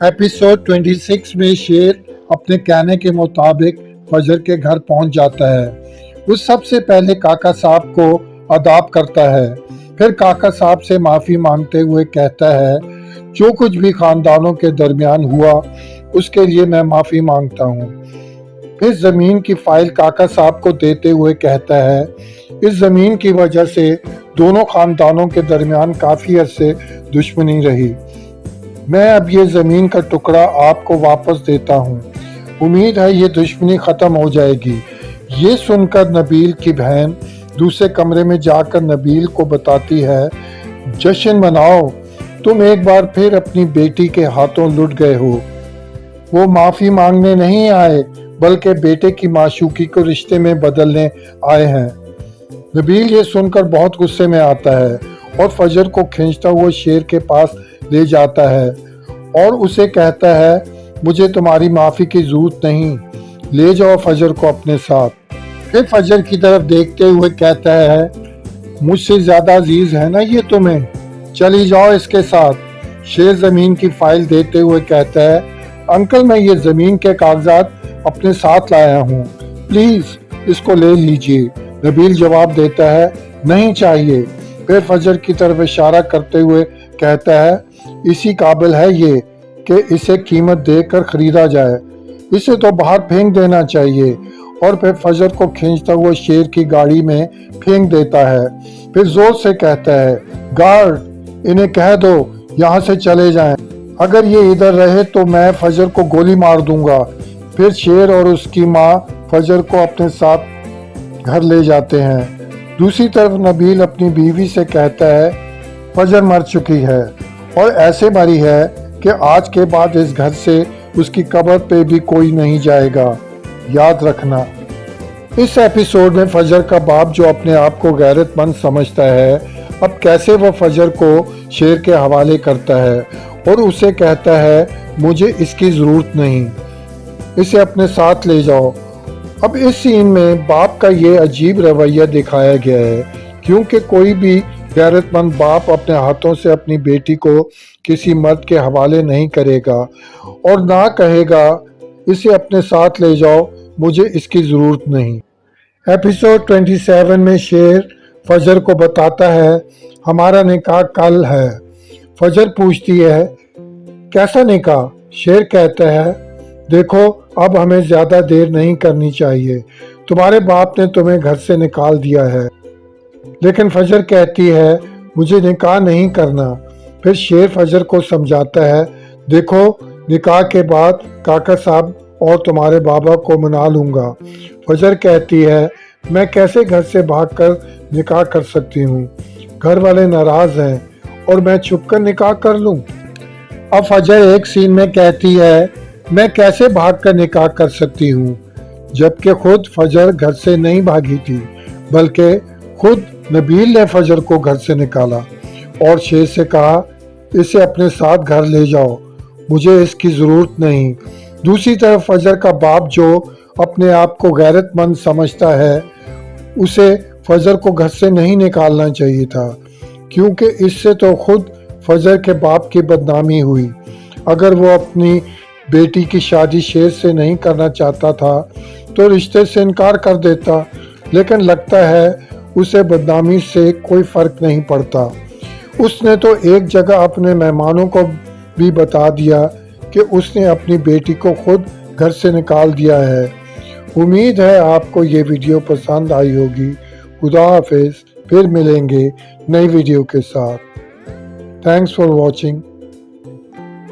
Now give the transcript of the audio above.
Episode 26 में शेर अपने कहने के मुताबिक फजर के घर पहुंच जाता है। वो सबसे पहले काका साहब को अदाब करता है, फिर काका साहब से माफ़ी मांगते हुए कहता है, जो कुछ भी खानदानों के दरमियान हुआ उसके लिए मैं माफ़ी मांगता हूँ। फिर ज़मीन की फाइल काका साहब को देते हुए कहता है, इस ज़मीन की वजह से दोनों खानदानों के दरमियान काफ़ी अरसे दुश्मनी रही। मैं अब ये ज़मीन का टुकड़ा आपको वापस देता हूँ। उम्मीद है ये दुश्मनी ख़त्म हो जाएगी। ये सुनकर नबील की बहन दूसरे कमरे में जाकर नबील को बताती है, जश्न मनाओ, तुम एक बार फिर अपनी बेटी के हाथों लुट गए हो। वो माफ़ी मांगने नहीं आए बल्कि बेटे की माशूकी को रिश्ते में बदलने आए हैं। नबील ये सुनकर बहुत गुस्से में आता है और फजर को खींचता हुआ शेर के पास ले जाता है और उसे कहता है, मुझे तुम्हारी माफ़ी की ज़रूरत नहीं, ले जाओ फजर को अपने साथ। फिर फजर की तरफ देखते हुए कहता है, मुझसे ज़्यादा अजीज़ है ना ये तुम्हें, चली जाओ इसके साथ। शेर ज़मीन की फाइल देते हुए कहता है, अंकल मैं ये ज़मीन के कागजात अपने साथ लाया हूँ, प्लीज़ इसको ले लीजिए। नबील जवाब देता है, नहीं चाहिए। फिर फजर की तरफ इशारा करते हुए कहता है, इसी काबिल है ये कि इसे कीमत देकर खरीदा जाए, इसे तो बाहर फेंक देना चाहिए। और फिर फजर को खींचता हुआ शेर की गाड़ी में फेंक देता है। फिर जोर से कहता है, गार्ड इन्हें कह दो यहाँ से चले जाएं, अगर ये इधर रहे तो मैं फजर को गोली मार दूंगा। फिर शेर और उसकी माँ फजर को अपने साथ घर ले जाते हैं। दूसरी तरफ नबील अपनी बीवी से कहता है, फजर मर चुकी है और ऐसे मरी है कि आज के बाद इस घर से उसकी कब्र पे भी कोई नहीं जाएगा, याद रखना। इस एपिसोड में फजर का बाप जो अपने आप को गैरतमंद समझता है, अब कैसे वो फजर को शेर के हवाले करता है और उसे कहता है, मुझे इसकी ज़रूरत नहीं, इसे अपने साथ ले जाओ। अब इस सीन में बाप का ये अजीब रवैया दिखाया गया है, क्योंकि कोई भी गैरतमंद बाप अपने हाथों से अपनी बेटी को किसी मर्द के हवाले नहीं करेगा और ना कहेगा, इसे अपने साथ ले जाओ, मुझे इसकी ज़रूरत नहीं। एपिसोड 27 में शेर फजर को बताता है, हमारा निकाह कल है। फजर पूछती है, कैसा निकाह? शेर कहता है, देखो अब हमें ज़्यादा देर नहीं करनी चाहिए, तुम्हारे बाप ने तुम्हें घर से निकाल दिया है। लेकिन फजर कहती है, मुझे निकाह नहीं करना। फिर शेर फजर को समझाता है, देखो निकाह के बाद काका साहब और तुम्हारे बाबा को मना लूँगा। फजर कहती है, मैं कैसे घर से भागकर निकाह कर सकती हूँ, घर वाले नाराज़ हैं और मैं छुपकर निकाह कर लूँ। अब फजर एक सीन में कहती है, मैं कैसे भागकर निकाह कर सकती हूँ, जबकि खुद फजर घर से नहीं भागी थी बल्कि खुद नबील ने फजर को घर से निकाला और शेर से कहा, इसे अपने साथ घर ले जाओ, मुझे इसकी ज़रूरत नहीं। दूसरी तरफ फजर का बाप जो अपने आप को गैरतमंद समझता है, उसे फजर को घर से नहीं निकालना चाहिए था, क्योंकि इससे तो खुद फजर के बाप की बदनामी हुई। अगर वो अपनी बेटी की शादी शेर से नहीं करना चाहता था तो रिश्ते से इनकार कर देता, लेकिन लगता है उसे बदनामी से कोई फ़र्क नहीं पड़ता। उसने तो एक जगह अपने मेहमानों को भी बता दिया कि उसने अपनी बेटी को खुद घर से निकाल दिया है। उम्मीद है आपको ये वीडियो पसंद आई होगी। खुदा हाफिज़, फिर मिलेंगे नई वीडियो के साथ। Thanks for watching.